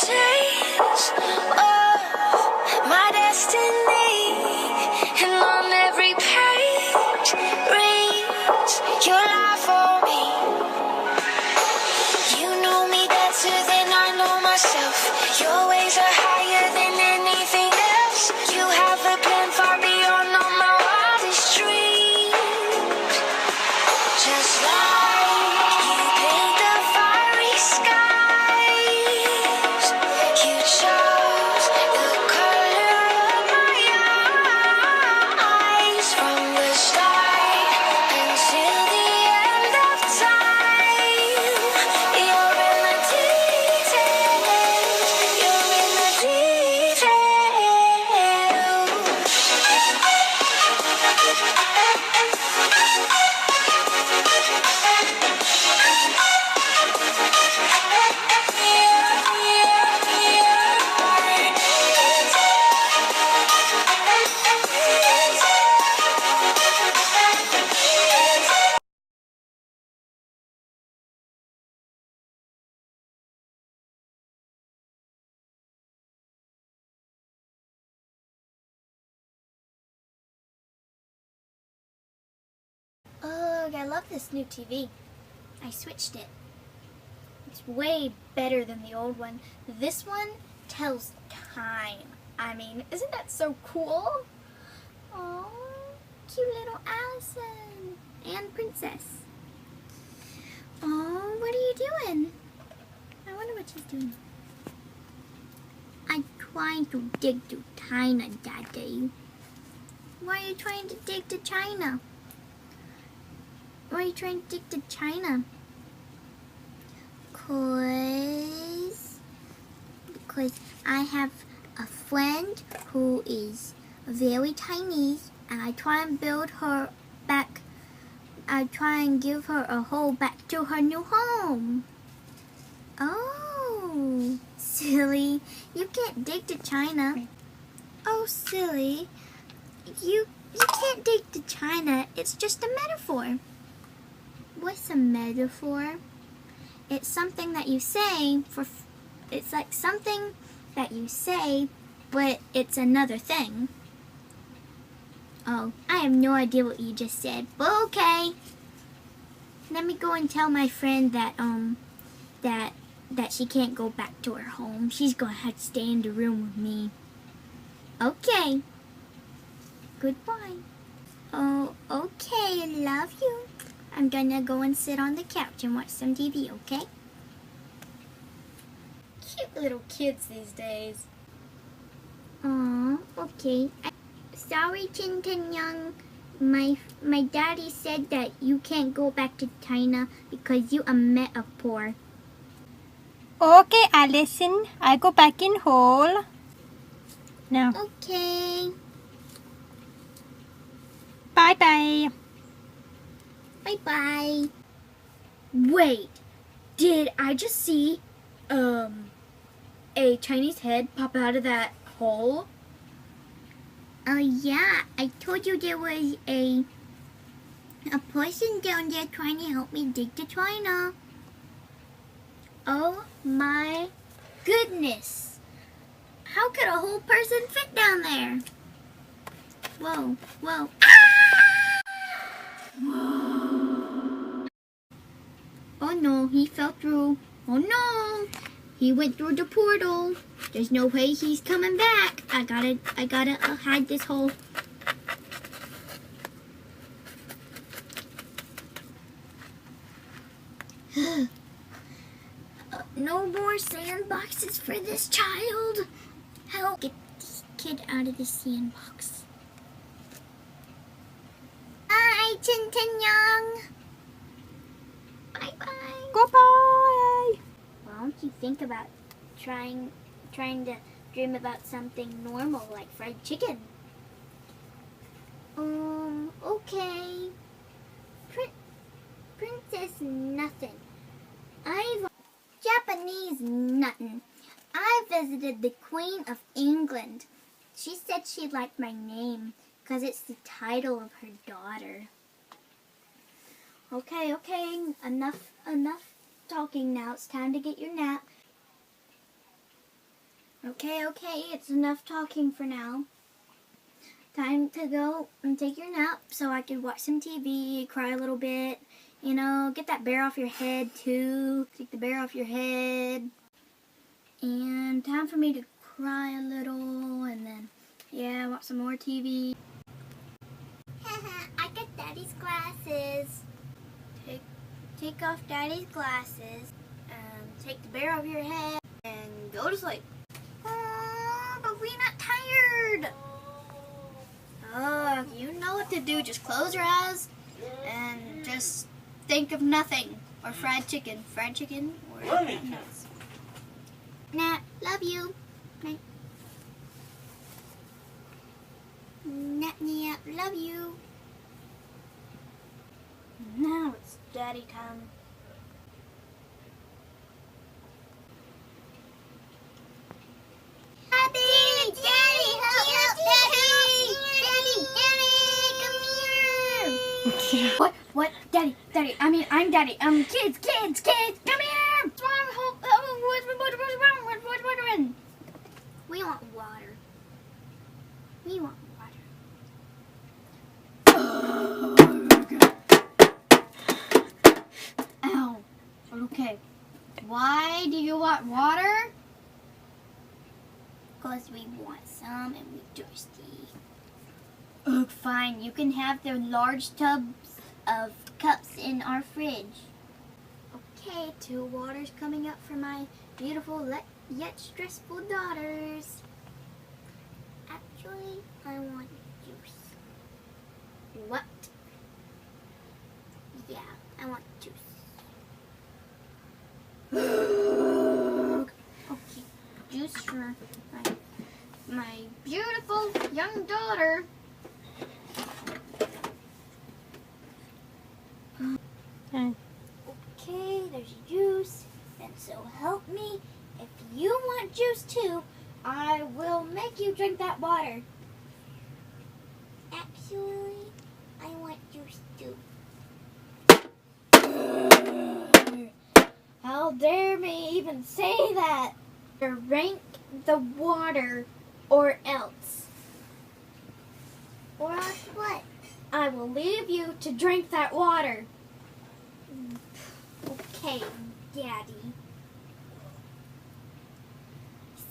pages of my destiny, and on every page reads your life for me. You know me better than I know myself. Your ways are higher than anything else. You have a plan far beyond all my wildest dreams. Just like you paint the fiery skies, you chose the color of my eyes. From the start until the end of time, you're in the details, you're in the details. Ugh, I love this new TV. I switched it. It's way better than the old one. This one tells time. I mean, isn't that so cool? Oh, cute little Allison and Princess. Oh, what are you doing? I wonder what she's doing. I'm trying to dig to China, Daddy. Why are you trying to dig to China? Why are you trying to dig to China? Because I have a friend who is very Chinese, and I try and build her back. I try and give her a hole back to her new home. Oh, silly. You can't dig to China. Oh, silly. You can't dig to China. It's just a metaphor. What's a metaphor? It's something that you say for. It's like something that you say, but it's another thing. Oh, I have no idea what you just said, but okay. Let me go and tell my friend that that she can't go back to her home. She's gonna have to stay in the room with me. Okay. Goodbye. Oh, okay. Love you. I'm gonna go and sit on the couch and watch some TV, okay? Cute little kids these days. Aw, okay. Sorry, Chin Tin Young. My daddy said that you can't go back to China because you are metaphor. Okay, Allison. I go back in hole. Now. Okay. Bye-bye. Bye-bye. Wait, did I just see a Chinese head pop out of that hole? Oh yeah, I told you there was a person down there trying to help me dig to China. Oh my goodness. How could a whole person fit down there? Whoa, whoa. Oh no, he fell through. Oh no, he went through the portal. There's no way he's coming back. I gotta hide this hole. No more sandboxes for this child. Help get this kid out of the sandbox. Bye, Chin Tin Young. Bye-bye. Goodbye. Why don't you think about trying to dream about something normal like fried chicken? Okay. Princess nothing. Japanese nothing. I visited the Queen of England. She said she liked my name because it's the title of her daughter. Okay, enough talking now. It's time to get your nap. Okay, it's enough talking for now. Time to go and take your nap so I can watch some TV, cry a little bit. You know, get that bear off your head too. Take the bear off your head. And time for me to cry a little and then, yeah, watch some more TV. I got Daddy's glasses. Take off Daddy's glasses and take the bear off your head and go to sleep. But we're not tired. Oh, you know what to do. Just close your eyes and just think of nothing. Or fried chicken. Fried chicken or anything else. Nah, love you. Night. Nap, nap, love you. Now it's Daddy time. Daddy, help, Daddy, come here. What? Daddy, I'm Daddy. Kids, come here. What's wrong? What's wrong? We want water. Ow. Okay. Why do you want water? Because we want some and we're thirsty. Oh, fine. You can have the large tubs of cups in our fridge. Okay, 2 waters coming up for my beautiful yet stressful daughters. Actually, I want juice. What? Yeah, I want juice. Okay, juice for my beautiful young daughter. Okay, there's juice. And so help me, if you want juice too, I will make you drink that water. Actually, I want juice too. How dare me even say that? Drink the water or else. Or else what? I will leave you to drink that water. Okay, Daddy.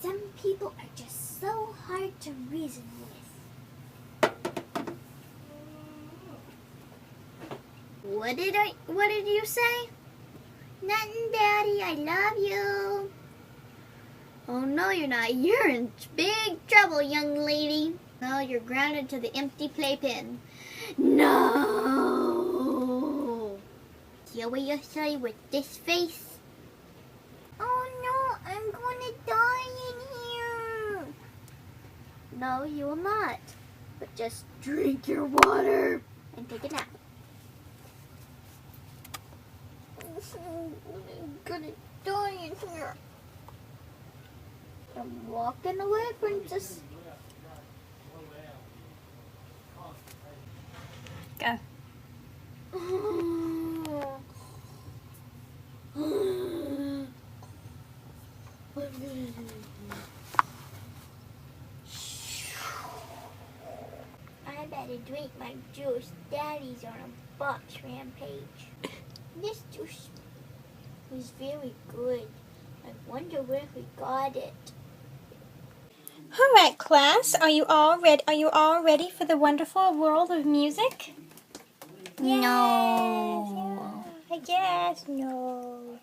Some people are just so hard to reason with. What did you say? Nothing, Daddy. I love you. Oh, no, you're not. You're in big trouble, young lady. No, you're grounded to the empty playpen. No! See what you say with this face? Oh, no, I'm going to die in here. No, you will not. But just drink your water and take a nap. I'm gonna die in here. I'm walking away, princess. Go. I better drink my juice. Daddy's on a box rampage. This juice is very good. I wonder where we got it. All right, class. Are you all ready? Are you all ready for the wonderful world of music? No. I guess no.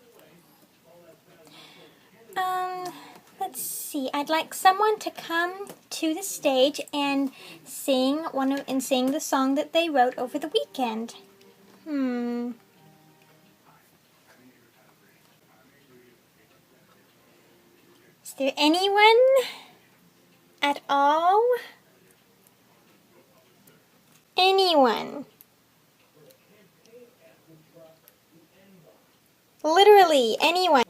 Let's see. I'd like someone to come to the stage and sing the song that they wrote over the weekend. Is there anyone at all? Anyone? Literally anyone.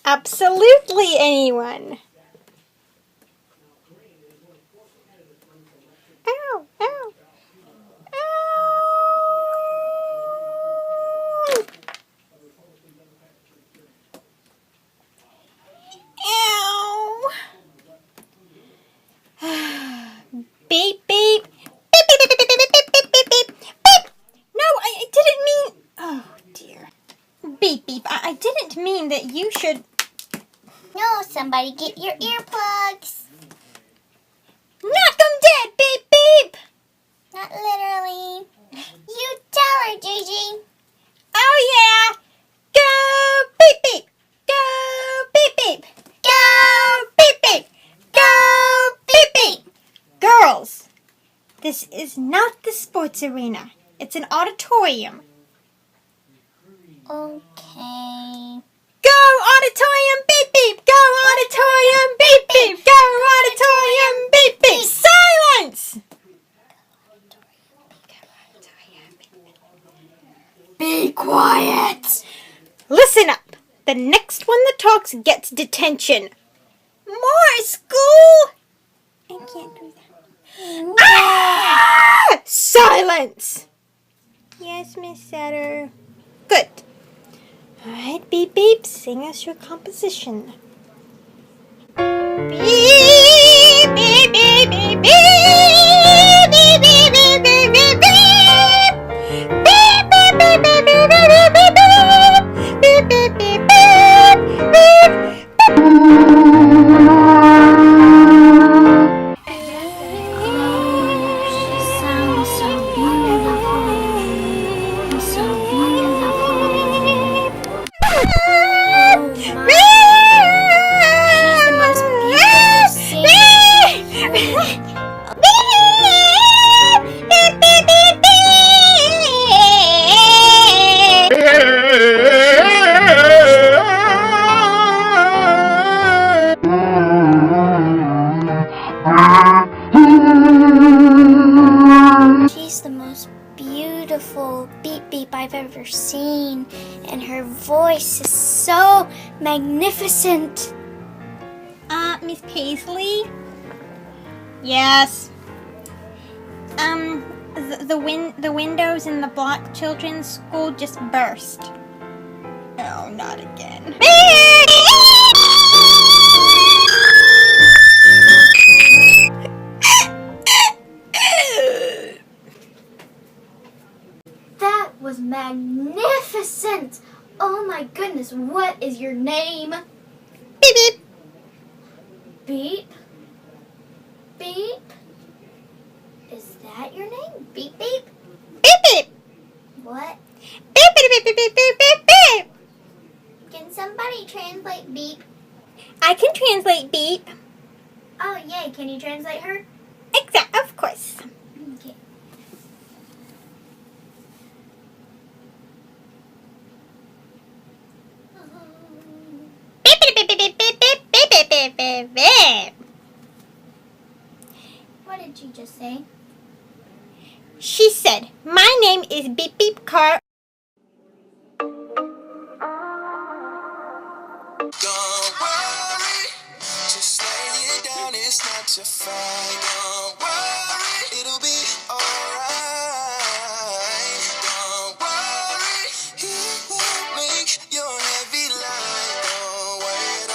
Absolutely anyone. Ow, ow, ow. Beep, beep. Beep, beep, beep, beep, beep, beep, beep, beep, beep, beep, beep. No, I didn't mean... Oh, dear. Beep, beep. I didn't mean that you should... No, somebody get your earplugs. Knock them dead, beep, beep. Not literally. You tell her, Gigi. Oh, yeah. Go, beep, beep. Go, beep, beep. Go, beep, beep. Go, beep, beep. Girls, this is not the sports arena. It's an auditorium. Okay. Go, auditorium, beep, beep. Go, auditorium, beep, beep. Go, auditorium, beep, beep. Silence! Be quiet. Listen up. The next one that talks gets detention. More school? I can't do that. Ah! Silence! Yes, Miss Setter. Good. All right, beep, beep. Sing us your composition. Beep, beep, beep, beep, beep. Beep, beep, beep, beep, beep, beep. Beep, beep, beep, beep, beep, beep, beep, beep. Beep, beep, beep, beep, beep. She sounds so beautiful. So beautiful. Oh my. She's the most beautiful singer. She's the most beautiful beep beep I've ever seen, and her voice is so magnificent. Miss Paisley? Yes. The windows in the Block Children's School just burst. Oh, not again. That was magnificent! Oh my goodness, what is your name? Beep beep. Beep? Beep? Is that your name? Beep beep? Beep beep. What? Beep beep beep beep beep beep beep. Can somebody translate beep? I can translate beep. Oh yay, can you translate her? Of course. Okay. Beep beep beep beep beep beep beep beep beep beep beep. What did she just say? She said, "My name is Beep Beep Car." Don't worry, just lay it down, it's not your fight. Don't worry, it'll be alright. Don't worry, he will make your heavy life. Don't worry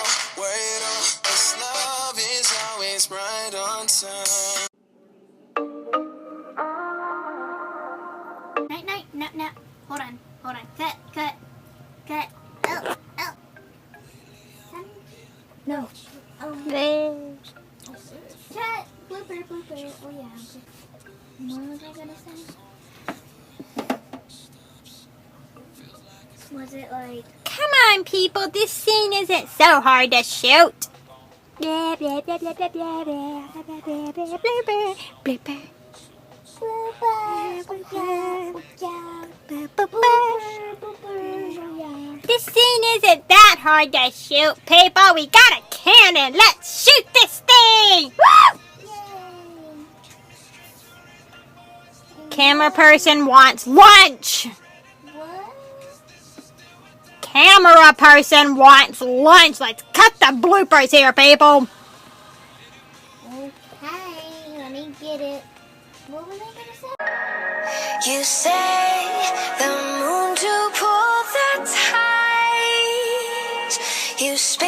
at all, 'cause love is always right on time. Night, no. Hold on. Cut. Oh. No. Cut. Blooper. Oh yeah. Okay. What was I gonna say? Was it like... Come on, people. This scene isn't so hard to shoot. Blah, blah, blah, blah, blah, blah, blah, blah, blah, blah, blah, blah, blah, blah. This scene isn't that hard to shoot, people. We got a cannon. Let's shoot this thing. Woo! Camera person wants lunch. What? Camera person wants lunch. Let's cut the bloopers here, people. Okay, let me get it. What was I gonna say? You say the moon